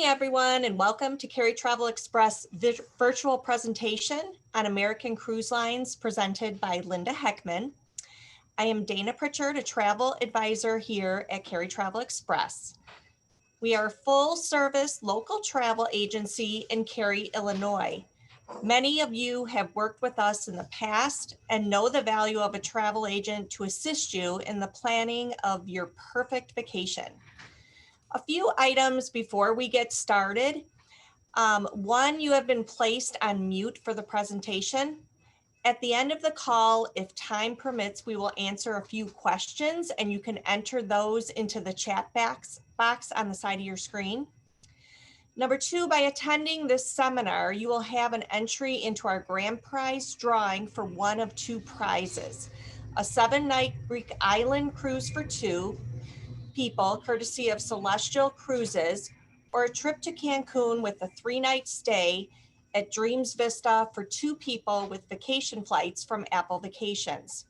everyone, and welcome to Carey Travel Express virtual presentation on American Cruise Lines presented by Linda Heckman. I am Dana Pritchard, a travel advisor here at Carey Travel Express. We are a full-service local travel agency in Cary, Illinois. Many of you have worked with us in the past and know the value of a travel agent to assist you in the planning of your perfect vacation. A few items before we get started. One, you have been placed on mute for the presentation. At the end of the call, if time permits, we will answer a few questions and you can enter those into the chat box on the side of your screen. Number two, by attending this seminar, you will have an entry into our grand prize drawing for one of two prizes: a 7-night Greek island cruise for 2 people, courtesy of Celestial Cruises, or a trip to Cancun with a 3-night stay at Dreams Vista for 2 people with vacation flights from Apple Vacations.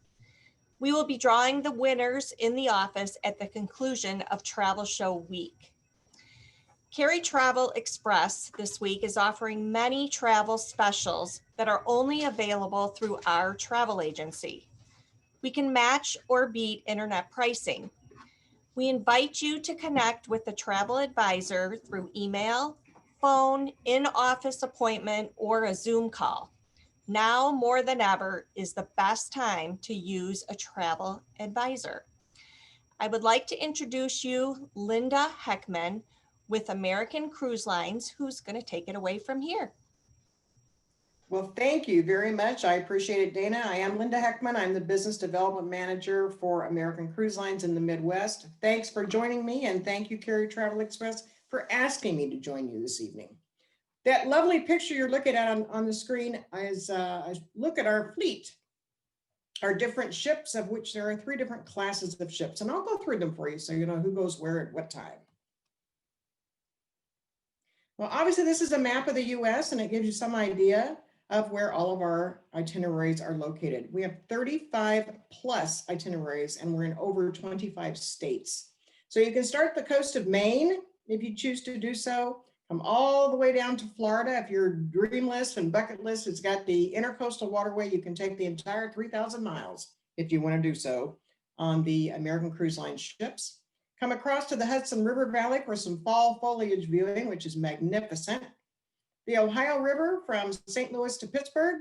We will be drawing the winners in the office at the conclusion of Travel Show Week. Carey Travel Express this week is offering many travel specials that are only available through our travel agency. We can match or beat internet pricing. We invite you to connect with the travel advisor through email, phone, in-office appointment, or a Zoom call. Now more than ever is the best time to use a travel advisor. I would like to introduce you Linda Heckman with American Cruise Lines, who's going to take it away from here. Well, thank you very much. I appreciate it, Dana. I am Linda Heckman. I'm the Business Development Manager for American Cruise Lines in the Midwest. Thanks for joining me, and thank you, Carey Travel Express, for asking me to join you this evening. That lovely picture you're looking at on the screen is a look at our fleet, our different ships, of which there are 3 different classes of ships, and I'll go through them for you so you know who goes where at what time. Well, obviously, this is a map of the U.S., and it gives you some idea of where all of our itineraries are located. We have 35 plus itineraries, and we're in over 25 states. So you can start the coast of Maine if you choose to do so, come all the way down to Florida. If your dream list and bucket list has got the intercoastal waterway, you can take the entire 3,000 miles if you want to do so on the American Cruise Line ships. Come across to the Hudson River Valley for some fall foliage viewing, which is magnificent. The Ohio River from St. Louis to Pittsburgh,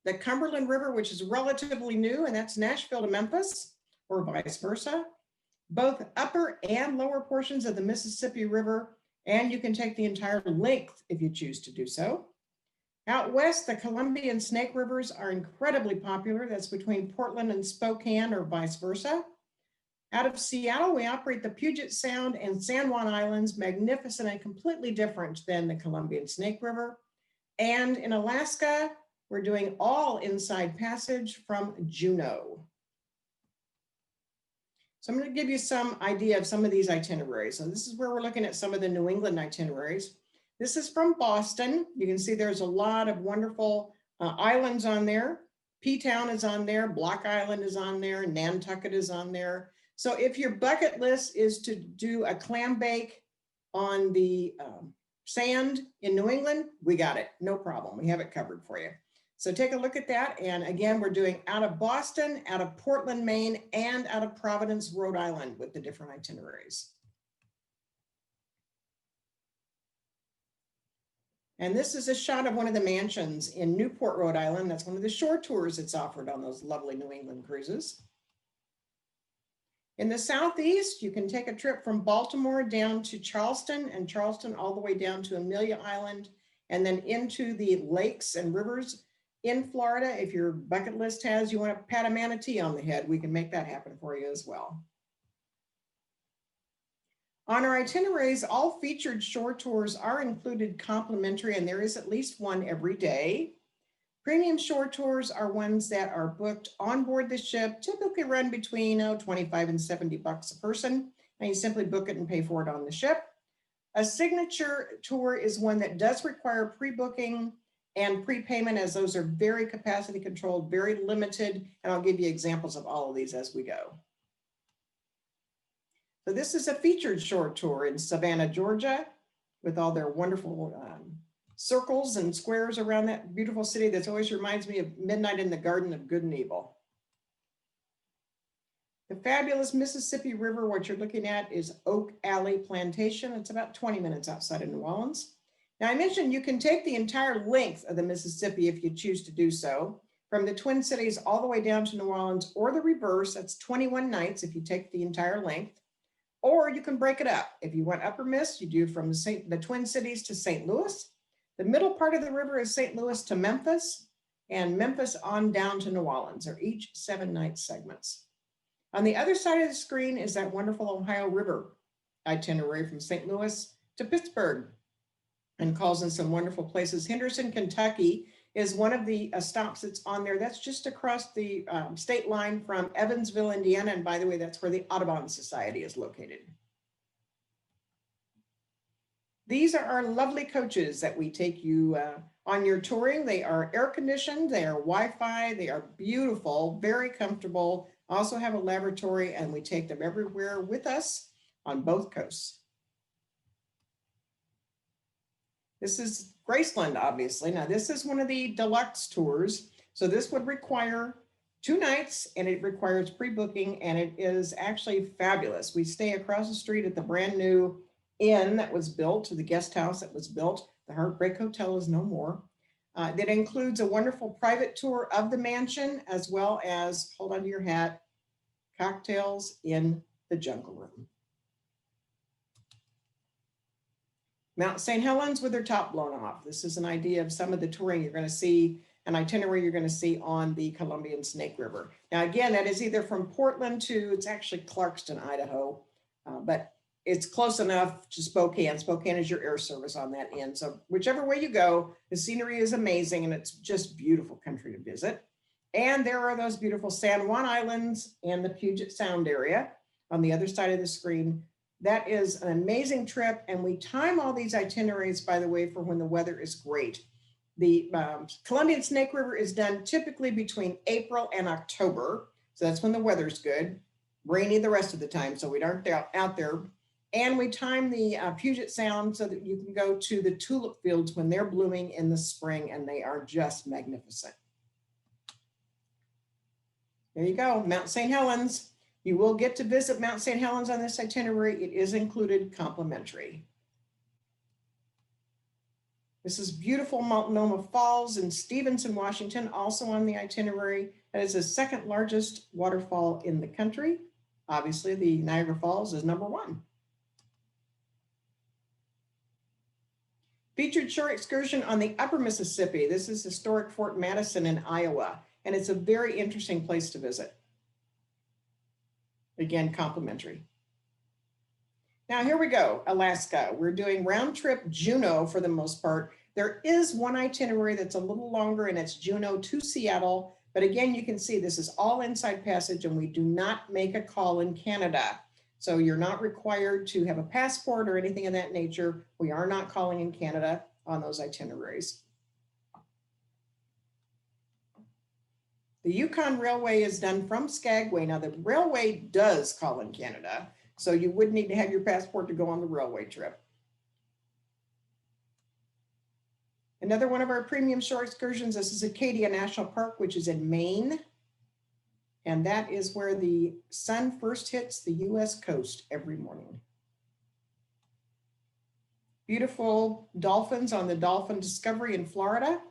the Cumberland River, which is relatively new, and that's Nashville to Memphis, or vice versa, both upper and lower portions of the Mississippi River, and you can take the entire length if you choose to do so. Out west, the Columbia and Snake Rivers are incredibly popular. That's between Portland and Spokane, or vice versa. Out of Seattle, we operate the Puget Sound and San Juan Islands, magnificent and completely different than the Columbia and Snake River. And in Alaska, we're doing all inside passage from Juneau. So I'm going to give you some idea of some of these itineraries. So this is where we're looking at some of the New England itineraries. This is from Boston. You can see there's a lot of wonderful islands on there. P-Town is on there, Block Island is on there, Nantucket is on there. So if your bucket list is to do a clam bake on the sand in New England, we got it, no problem. We have it covered for you. So take a look at that. And again, we're doing out of Boston, out of Portland, Maine, and out of Providence, Rhode Island with the different itineraries. And this is a shot of one of the mansions in Newport, Rhode Island. That's one of the shore tours that's offered on those lovely New England cruises. In the Southeast, you can take a trip from Baltimore down to Charleston, and Charleston all the way down to Amelia Island, and then into the lakes and rivers in Florida. If your bucket list has, you want to pat a manatee on the head, we can make that happen for you as well. On our itineraries, all featured shore tours are included complimentary, and there is at least one every day. Premium shore tours are ones that are booked on board the ship, typically run between $25 and $70 a person, and you simply book it and pay for it on the ship. A signature tour is one that does require pre-booking and prepayment, as those are very capacity controlled, very limited, and I'll give you examples of all of these as we go. So this is a featured shore tour in Savannah, Georgia. with all their wonderful circles and squares around that beautiful city. That always reminds me of Midnight in the Garden of Good and Evil. The fabulous Mississippi River, what you're looking at is Oak Alley Plantation. It's about 20 minutes outside of New Orleans. Now I mentioned you can take the entire length of the Mississippi if you choose to do so, from the Twin Cities all the way down to New Orleans, or the reverse, that's 21 nights if you take the entire length. Or you can break it up. If you want Upper Miss, you do from the Twin Cities to St. Louis. The middle part of the river is St. Louis to Memphis, and Memphis on down to New Orleans, are each 7-night segments. On the other side of the screen is that wonderful Ohio River itinerary from St. Louis to Pittsburgh, and calls in some wonderful places. Henderson, Kentucky is one of the stops that's on there. That's just across the state line from Evansville, Indiana. And by the way, that's where the Audubon Society is located. These are our lovely coaches that we take you on your touring. They are air conditioned, they are Wi-Fi, they are beautiful, very comfortable, also have a laboratory, and we take them everywhere with us on both coasts. This is Graceland, obviously. Now, this is one of the deluxe tours. So this would require 2 nights, and it requires pre-booking, and it is actually fabulous. We stay across the street at the brand new inn that was built, the guest house that was built. The Heartbreak Hotel is no more. That includes a wonderful private tour of the mansion, as well as, hold on to your hat, cocktails in the jungle room. Mount St. Helens with their top blown off. This is an idea of some of the touring you're going to see, an itinerary you're going to see on the Columbian Snake River. Now, again, that is either from Portland to, it's actually Clarkston, Idaho, but it's close enough to Spokane. Spokane is your air service on that end. So whichever way you go, the scenery is amazing, and it's just beautiful country to visit. And there are those beautiful San Juan Islands and the Puget Sound area on the other side of the screen. That is an amazing trip, and we time all these itineraries, by the way, for when the weather is great. The Columbian Snake River is done typically between April and October, so that's when the weather's good. Rainy the rest of the time, so we aren't out there. And we time the Puget Sound so that you can go to the tulip fields when they're blooming in the spring, and they are just magnificent. There you go, Mount St. Helens. You will get to visit Mount St. Helens on this itinerary. It is included complimentary. This is beautiful Multnomah Falls in Stevenson, Washington, also on the itinerary. That is the second largest waterfall in the country. Obviously, the Niagara Falls is #1. Featured shore excursion on the Upper Mississippi. This is historic Fort Madison in Iowa, and it's a very interesting place to visit. Again, complimentary. Now here we go, Alaska. We're doing round trip Juneau for the most part. There is one itinerary that's a little longer, and it's Juneau to Seattle. But again, you can see this is all inside passage, and we do not make a call in Canada. So you're not required to have a passport or anything of that nature. We are not calling in Canada on those itineraries. The Yukon Railway is done from Skagway. Now the railway does call in Canada, so you would need to have your passport to go on the railway trip. Another one of our premium shore excursions, this is Acadia National Park, which is in Maine. And that is where the sun first hits the US coast every morning. Beautiful dolphins on the Dolphin Discovery in Florida.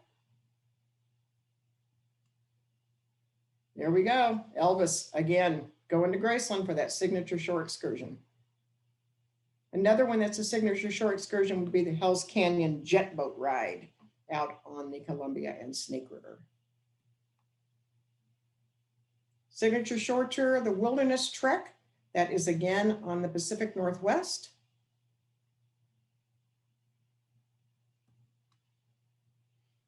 There we go. Elvis, again, going to Graceland for that signature shore excursion. Another one that's a signature shore excursion would be the Hells Canyon jet boat ride out on the Columbia and Snake River. Signature shore tour, the Wilderness Trek. That is again on the Pacific Northwest.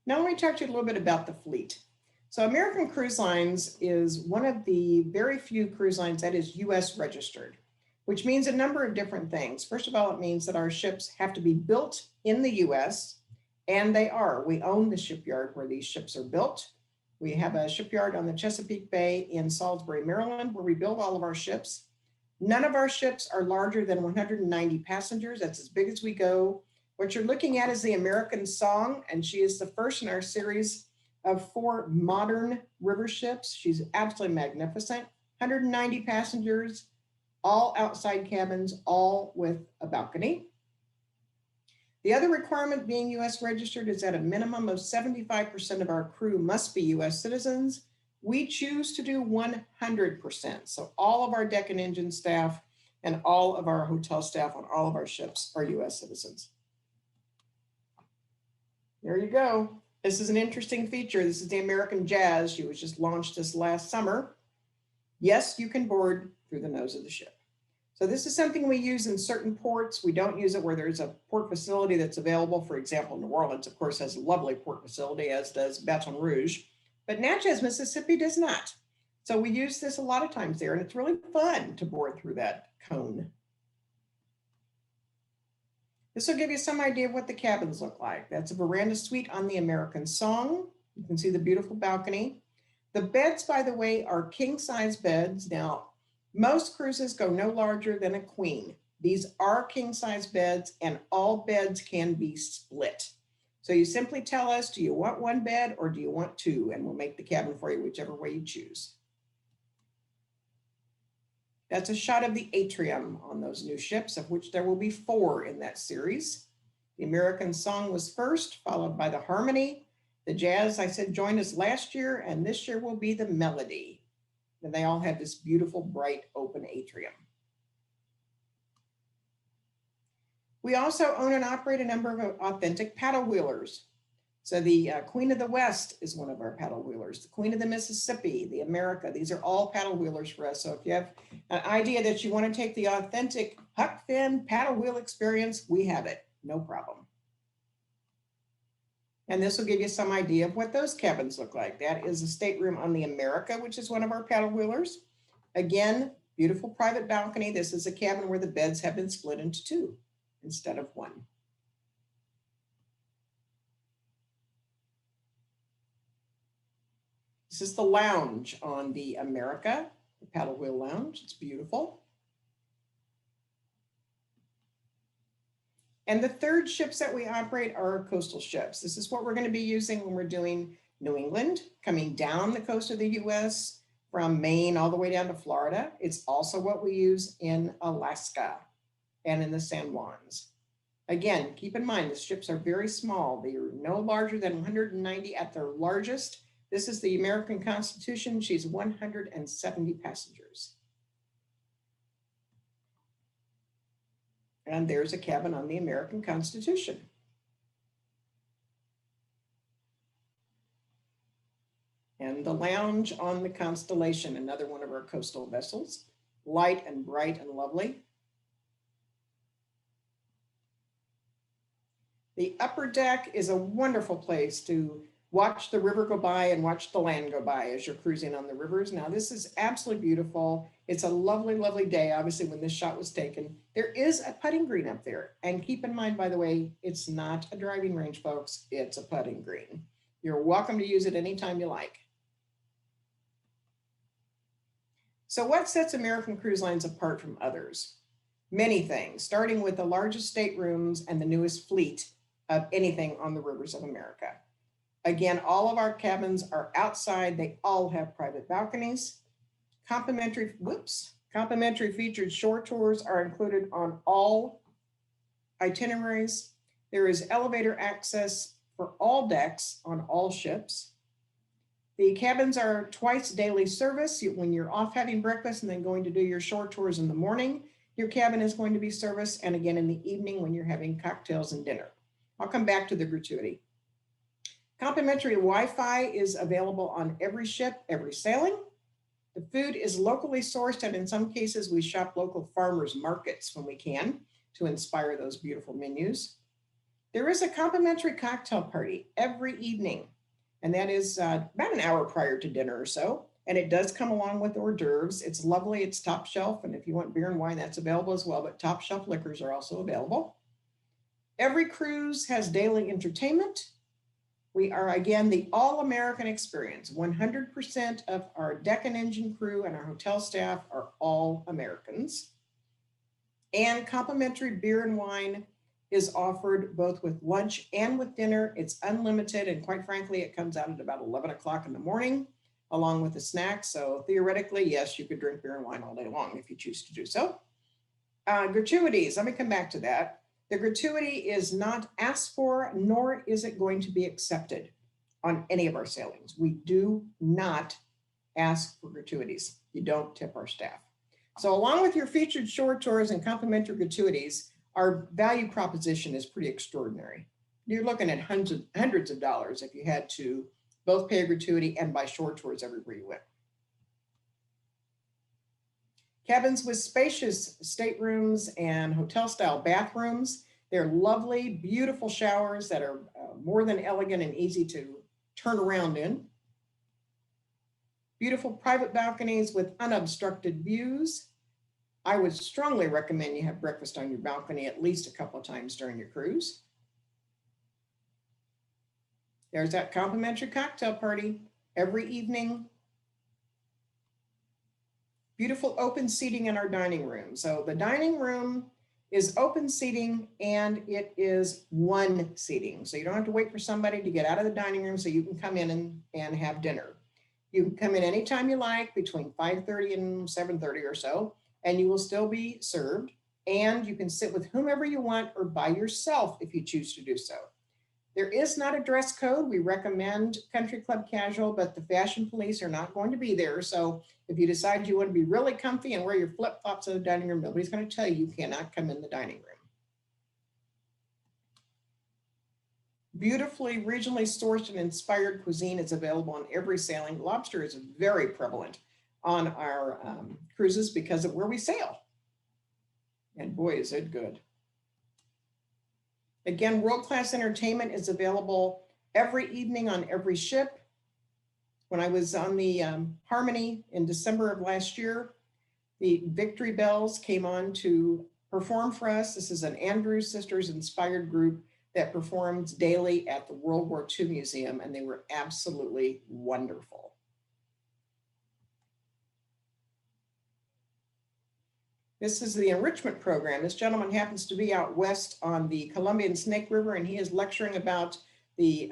Now let me talk to you a little bit about the fleet. So American Cruise Lines is one of the very few cruise lines that is US registered, which means a number of different things. First of all, it means that our ships have to be built in the US, and they are. We own the shipyard where these ships are built. We have a shipyard on the Chesapeake Bay in Salisbury, Maryland, where we build all of our ships. None of our ships are larger than 190 passengers. That's as big as we go. What you're looking at is the American Song, and she is the first in our series of 4 modern river ships. She's absolutely magnificent. 190 passengers, all outside cabins, all with a balcony. The other requirement being US registered is that a minimum of 75% of our crew must be US citizens. We choose to do 100%. So all of our deck and engine staff and all of our hotel staff on all of our ships are US citizens. There you go. This is an interesting feature. This is the American Jazz. She was just launched this last summer. Yes, you can board through the nose of the ship. So this is something we use in certain ports. We don't use it where there's a port facility that's available. For example, New Orleans, of course, has a lovely port facility, as does Baton Rouge, but Natchez, Mississippi does not. So we use this a lot of times there, and it's really fun to board through that cone. This will give you some idea of what the cabins look like. That's a veranda suite on the American Song. You can see the beautiful balcony. The beds, by the way, are king size beds. Now, most cruises go no larger than a queen. These are king size beds, and all beds can be split. So you simply tell us, do you want 1 bed or do you want 2? And we'll make the cabin for you, whichever way you choose. That's a shot of the atrium on those new ships, of which there will be 4 in that series. The American Song was first, followed by the Harmony. The Jazz, I said, joined us last year, and this year will be the Melody. And they all have this beautiful, bright, open atrium. We also own and operate a number of authentic paddle wheelers. So the Queen of the West is one of our paddle wheelers. The Queen of the Mississippi, the America, these are all paddle wheelers for us. So if you have an idea that you want to take the authentic Huck Finn paddle wheel experience, we have it, no problem. And this will give you some idea of what those cabins look like. That is a stateroom on the America, which is one of our paddle wheelers. Again, beautiful private balcony. This is a cabin where the beds have been split into 2 instead of 1. This is the lounge on the America, the paddle wheel lounge. It's beautiful. And the third ships that we operate are our coastal ships. This is what we're going to be using when we're doing New England, coming down the coast of the US from Maine all the way down to Florida. It's also what we use in Alaska and in the San Juans. Again, keep in mind, the ships are very small. They are no larger than 190 at their largest. This is the American Constitution. She's 170 passengers. And there's a cabin on the American Constitution. And the lounge on the Constellation, another one of our coastal vessels, light and bright and lovely. The upper deck is a wonderful place to watch the river go by and watch the land go by as you're cruising on the rivers. Now, this is absolutely beautiful. It's a lovely, lovely day, obviously, when this shot was taken. There is a putting green up there. And keep in mind, by the way, it's not a driving range, folks. It's a putting green. You're welcome to use it anytime you like. So what sets American Cruise Lines apart from others? Many things, starting with the largest staterooms and the newest fleet of anything on the rivers of America. Again, all of our cabins are outside. They all have private balconies. Complimentary featured shore tours are included on all itineraries. There is elevator access for all decks on all ships. The cabins are twice daily service. When you're off having breakfast and then going to do your shore tours in the morning, your cabin is going to be serviced. And again, in the evening when you're having cocktails and dinner. I'll come back to the gratuity. Complimentary Wi-Fi is available on every ship, every sailing. The food is locally sourced, and in some cases, we shop local farmers markets when we can to inspire those beautiful menus. There is a complimentary cocktail party every evening, and that is about an hour prior to dinner or so, and it does come along with hors d'oeuvres. It's lovely, it's top shelf, and if you want beer and wine, that's available as well, but top shelf liquors are also available. Every cruise has daily entertainment. We are, again, the all-American experience. 100% of our deck and engine crew and our hotel staff are all Americans. And complimentary beer and wine is offered both with lunch and with dinner. It's unlimited, and quite frankly, it comes out at about 11 o'clock in the morning, along with the snacks. So theoretically, yes, you could drink beer and wine all day long if you choose to do so. Gratuities, let me come back to that. The gratuity is not asked for, nor is it going to be accepted on any of our sailings. We do not ask for gratuities. You don't tip our staff. So along with your featured shore tours and complimentary gratuities, our value proposition is pretty extraordinary. You're looking at hundreds of dollars if you had to both pay a gratuity and buy shore tours everywhere you went. Cabins with spacious staterooms and hotel-style bathrooms. They're lovely, beautiful showers that are more than elegant and easy to turn around in. Beautiful private balconies with unobstructed views. I would strongly recommend you have breakfast on your balcony at least a couple of times during your cruise. There's that complimentary cocktail party every evening. Beautiful open seating in our dining room. So the dining room is open seating and it is one seating. So you don't have to wait for somebody to get out of the dining room so you can come in and have dinner. You can come in anytime you like between 5:30 and 7:30 or so, and you will still be served. And you can sit with whomever you want or by yourself if you choose to do so. There is not a dress code. We recommend country club casual, but the fashion police are not going to be there. So if you decide you want to be really comfy and wear your flip-flops in the dining room, nobody's going to tell you you cannot come in the dining room. Beautifully regionally sourced and inspired cuisine is available on every sailing. Lobster is very prevalent on our cruises because of where we sail. And boy, is it good. Again, world-class entertainment is available every evening on every ship. When I was on the Harmony in December of last year, the Victory Bells came on to perform for us. This is an Andrews Sisters inspired group that performs daily at the World War II Museum, and they were absolutely wonderful. This is the enrichment program. This gentleman happens to be out west on the Columbia and Snake River, and he is lecturing about the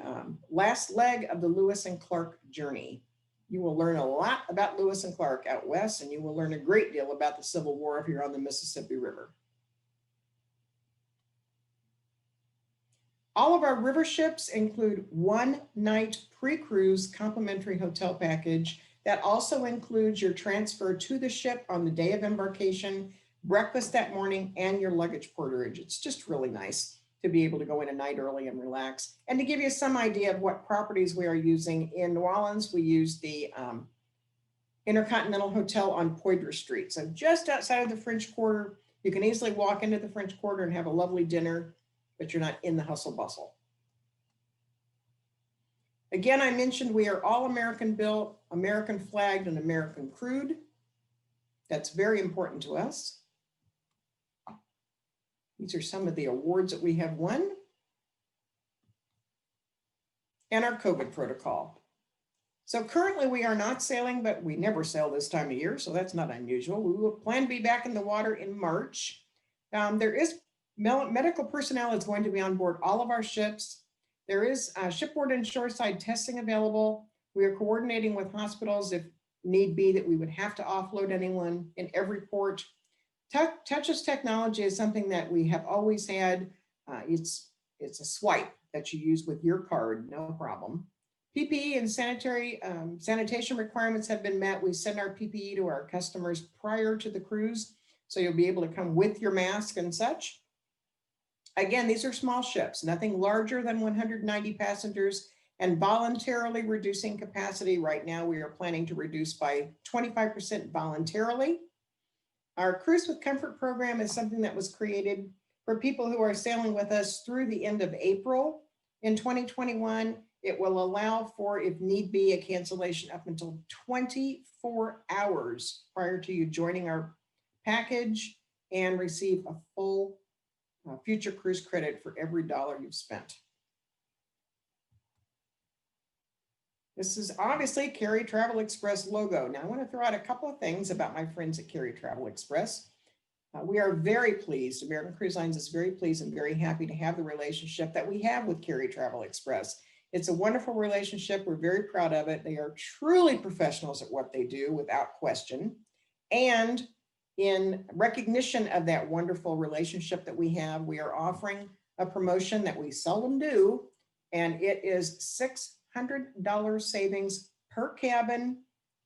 last leg of the Lewis and Clark journey. You will learn a lot about Lewis and Clark out west, and you will learn a great deal about the Civil War if you're on the Mississippi River. All of our river ships include one night pre-cruise complimentary hotel package that also includes your transfer to the ship on the day of embarkation, breakfast that morning, and your luggage porterage. It's just really nice to be able to go in a night early and relax. And to give you some idea of what properties we are using, in New Orleans, we use the Intercontinental Hotel on Poydras Street. So just outside of the French Quarter, you can easily walk into the French Quarter and have a lovely dinner, but you're not in the hustle bustle. Again, I mentioned we are all American built, American flagged, and American crewed. That's very important to us. These are some of the awards that we have won. And our COVID protocol. So currently we are not sailing, but we never sail this time of year, so that's not unusual. We will plan to be back in the water in March. There is medical personnel that's going to be on board all of our ships. There is shipboard and shoreside testing available. We are coordinating with hospitals if need be that we would have to offload anyone in every port. Touchless technology is something that we have always had. It's a swipe that you use with your card, no problem. PPE and sanitation requirements have been met. We send our PPE to our customers prior to the cruise, so you'll be able to come with your mask and such. Again, these are small ships, nothing larger than 190 passengers, and voluntarily reducing capacity. Right now, we are planning to reduce by 25% voluntarily. Our Cruise with Comfort program is something that was created for people who are sailing with us through the end of April. In 2021, it will allow for, if need be, a cancellation up until 24 hours prior to you joining our package, and receive a full future cruise credit for every dollar you've spent. This is obviously Carey Travel Express logo. Now I want to throw out a couple of things about my friends at Carey Travel Express. We are very pleased. American Cruise Lines is very pleased and very happy to have the relationship that we have with Carey Travel Express. It's a wonderful relationship. We're very proud of it. They are truly professionals at what they do without question. And in recognition of that wonderful relationship that we have, we are offering a promotion that we seldom do, and it is $600 savings per cabin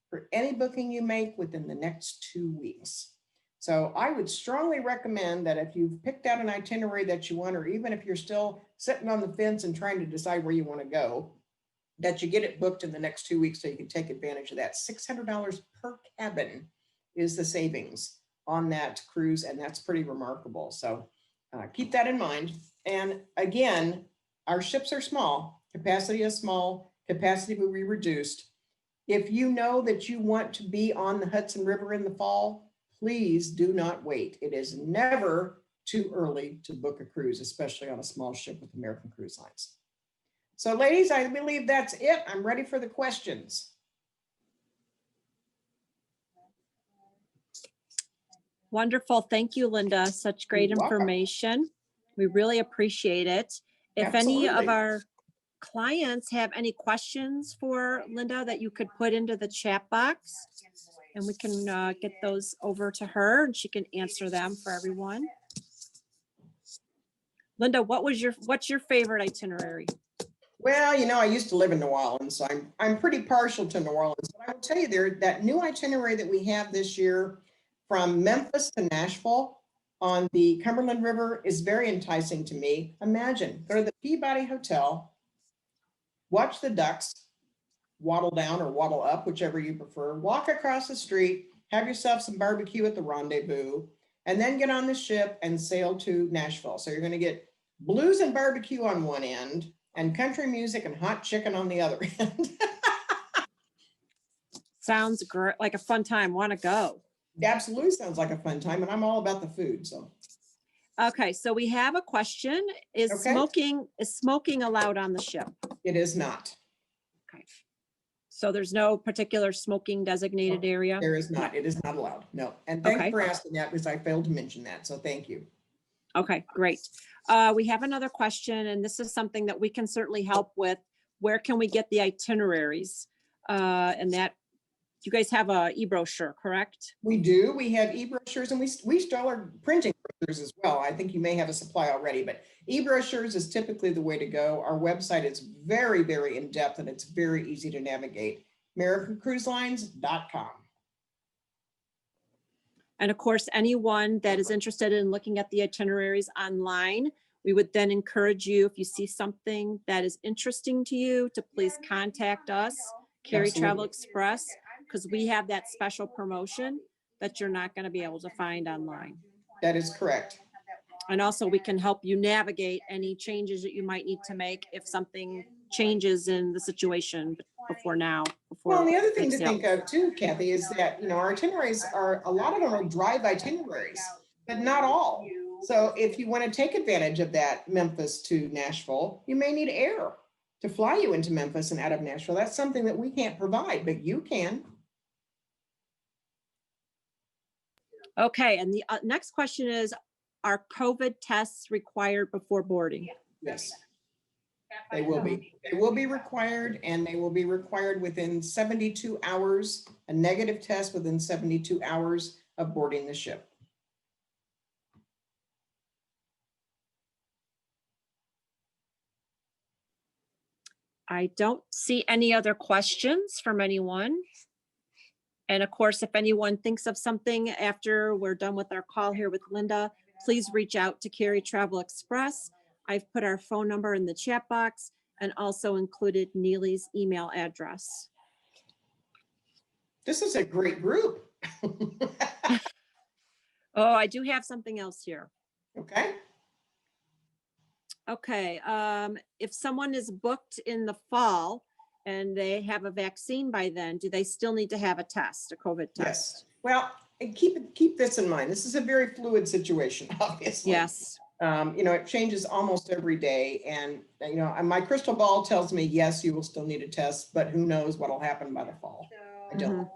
for any booking you make within the next 2 weeks. So I would strongly recommend that if you've picked out an itinerary that you want, or even if you're still sitting on the fence and trying to decide where you want to go, that you get it booked in the next 2 weeks so you can take advantage of that. $600 per cabin is the savings on that cruise, and that's pretty remarkable. So keep that in mind. And again, our ships are small, capacity is small, capacity will be reduced. If you know that you want to be on the Hudson River in the fall, please do not wait. It is never too early to book a cruise, especially on a small ship with American Cruise Lines. So ladies, I believe that's it. I'm ready for the questions. Wonderful. Thank you, Linda. Such great You're welcome. information. We really appreciate it. If any of Absolutely. our clients have any questions for Linda that you could put into the chat box, and we can get those over to her and she can answer them for everyone. Linda, what's your favorite itinerary? Well, you know, I used to live in New Orleans, so I'm pretty partial to New Orleans. But I will tell you that new itinerary that we have this year from Memphis to Nashville on the Cumberland River is very enticing to me. Imagine, go to the Peabody Hotel, watch the ducks waddle down or waddle up, whichever you prefer, walk across the street, have yourself some barbecue at the Rendezvous, and then get on the ship and sail to Nashville. So you're going to get blues and barbecue on one end and country music and hot chicken on the other end. Sounds great, like a fun time. Want to go? Absolutely sounds like a fun time, and I'm all about the food. So, okay, so we have a question. Is Okay. smoking allowed on the ship? It is not. Okay. So there's no particular smoking designated area? There is not. It is not allowed. No. And thanks Okay. for asking that, because I failed to mention that. So thank you. Okay, great. We have another question, and this is something that we can certainly help with. Where can we get the itineraries? And that, you guys have a e-brochure, correct? We do. We have e-brochures, and we still are printing brochures as well. I think you may have a supply already, but e-brochures is typically the way to go. Our website is very, very in-depth, and it's very easy to navigate. AmericanCruiseLines.com. And of course, anyone that is interested in looking at the itineraries online, we would then encourage you, if you see something that is interesting to you, to please contact us, Carey Travel Absolutely. Express, because we have that special promotion that you're not going to be able to find online. That is correct. And also we can help you navigate any changes that you might need to make if something changes in the situation before now. Well, and the other thing to sale. think of too, Kathy, is that, you know, our itineraries are, a lot of them are drive itineraries, but not all. So if you want to take advantage of that Memphis to Nashville, you may need air to fly you into Memphis and out of Nashville. That's something that we can't provide, but you can. Okay, and the next question is, are COVID tests required before boarding? Yes, they will be. They will be required, and they will be required within 72 hours, a negative test within 72 hours of boarding the ship. I don't see any other questions from anyone. And of course, if anyone thinks of something after we're done with our call here with Linda, please reach out to Carey Travel Express. I've put our phone number in the chat box and also included Neely's email address. This is a great group. Oh, I do have something else here. Okay. Okay, if someone is booked in the fall and they have a vaccine by then, do they still need to have a test, a COVID test? Yes. Well, and keep this in mind. This is a very fluid situation, obviously. Yes. You know, it changes almost every day. And, you know, my crystal ball tells me, yes, you will still need a test, but who knows what'll happen by the fall. I don't. Mhm.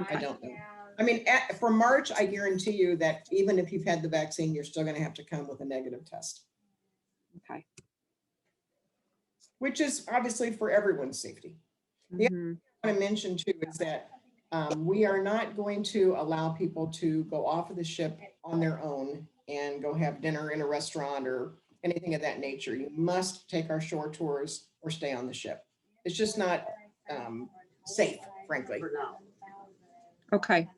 I don't know. I mean, for March, I guarantee you that even if you've had the vaccine, you're still going to have to come with a negative test, Okay. which is obviously for everyone's safety. Yeah. Mhm. I want to mention too is that we are not going to allow people to go off of the ship on their own and go have dinner in a restaurant or anything of that nature. You must take our shore tours or stay on the ship. It's just not safe, frankly. Okay.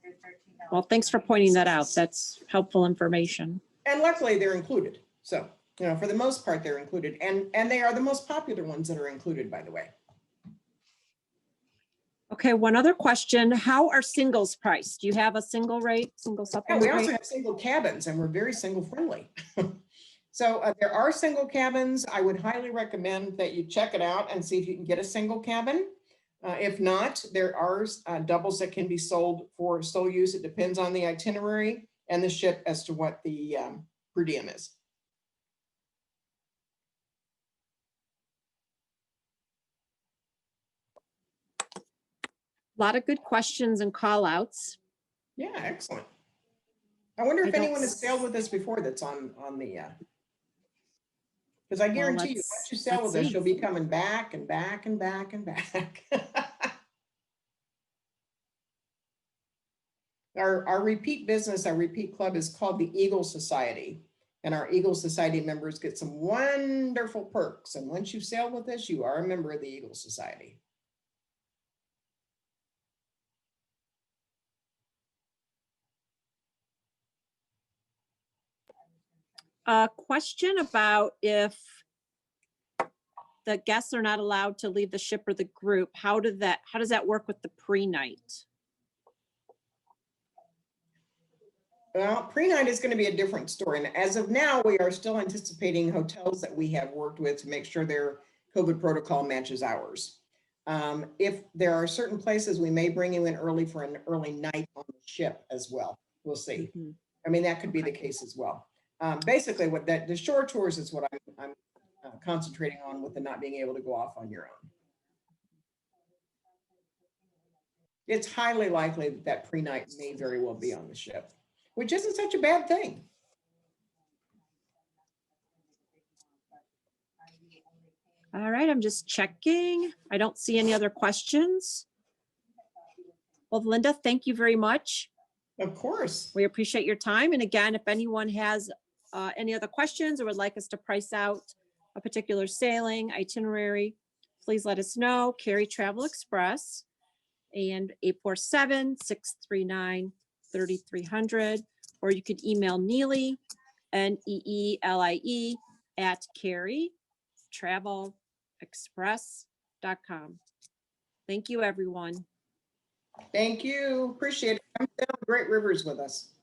Well, thanks for pointing that out. That's helpful information. And luckily they're included. So, you know, for the most part, they're included, and they are the most popular ones that are included, by the way. Okay, one other question. How are singles priced? Do you have a single rate, single Yeah, we supplement also rate? have single cabins and we're very single friendly. So there are single cabins. I would highly recommend that you check it out and see if you can get a single cabin. If not, there are doubles that can be sold for sole use. It depends on the itinerary and the ship as to what the per diem is. A lot of good questions and call outs. Yeah, excellent. I wonder I if don't anyone has sailed with us before that's on the, because I guarantee you, once you sail let's with us, see. you'll be coming back and back and back and back. Our repeat business, our repeat club is called the Eagle Society. And our Eagle Society members get some wonderful perks. And once you sail with us, you are a member of the Eagle Society. A question about if the guests are not allowed to leave the ship or the group, how does that work with the pre-night? Well, pre-night is going to be a different story. And as of now, we are still anticipating hotels that we have worked with to make sure their COVID protocol matches ours. If there are certain places, we may bring you in early for an early night on the ship as well. We'll see. Mhm. I mean, that could be the case as well. Basically, what the shore tours is what I'm concentrating on with the not being able to go off on your own. It's highly likely that that pre-night may very well be on the ship, which isn't such a bad thing. All right, I'm just checking. I don't see any other questions. Well, Linda, thank you very much. Of course. We appreciate your time. And again, if anyone has any other questions or would like us to price out a particular sailing itinerary, please let us know. Cary Travel Express and 847-639-3300, or you could email Neely, Neelie @carytravelexpress.com. Thank you, everyone. Thank you. Appreciate it. Come down Great Rivers with us.